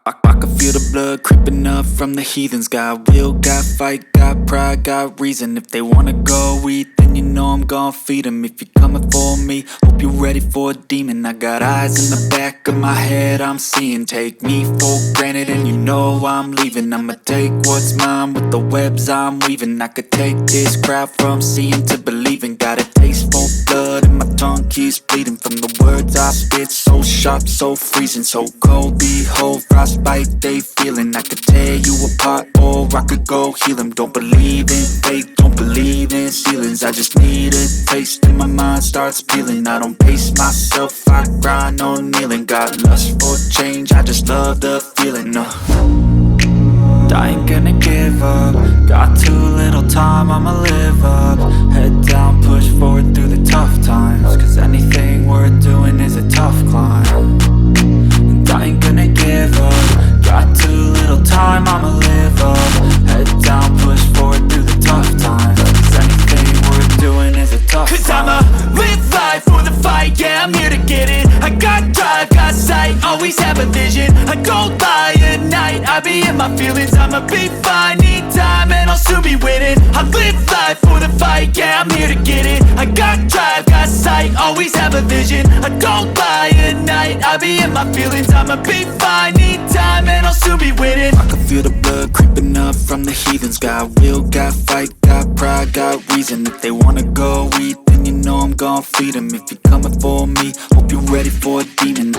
I can feel the blood creeping up from the heathens. Got will, got fight, got pride, got reason. If they wanna go eat, then you know I'm gon' feed them. If you're coming for me, hope you're ready for a demon. I got eyes in the back of my head, I'm seeing. Take me for granted and you know I'm leaving. I'ma take what's mine with the webs I'm weaving. I could take this crowd from seeing to believing. Got a taste for blood and my tongue keeps bleeding from the words I spit. So sharp, so freezing, so cold. Behold, frostbite they feeling. I could tear you apart or I could go heal them. Don't believe in fate, don't believe in ceilings. I just need a taste and my mind starts peeling. I don't pace myself, I grind on kneeling. Got lust for change, I just love the feeling. I ain't gonna give up. Got too little time, I'ma live up. Head down, push forward through the tough times. Cause anything worth doing is a tough climb. And I ain't gonna give up. Got too little time, I'ma live up. Head down, push forward through the tough times. Cause anything worth doing is a tough climb. Cause I'ma live life for the fight, yeah, I'm here to get it. I got drive, got sight, always have a vision. I don't lie at night, I be in my feelings. I'ma be fine, need time and I'll soon be winning. I live life for the fight, yeah, I'm here to get it. I got drive, got sight, always have a vision. I don't lie at night, I be in my feelings. I'ma be fine, need time and I'll soon be winning. I can feel the blood creeping up from the heathens. Got will, got fight, got pride, got reason. If they wanna go eat, then you know I'm gon' feed them. If you're coming for me, hope you're ready for a demon.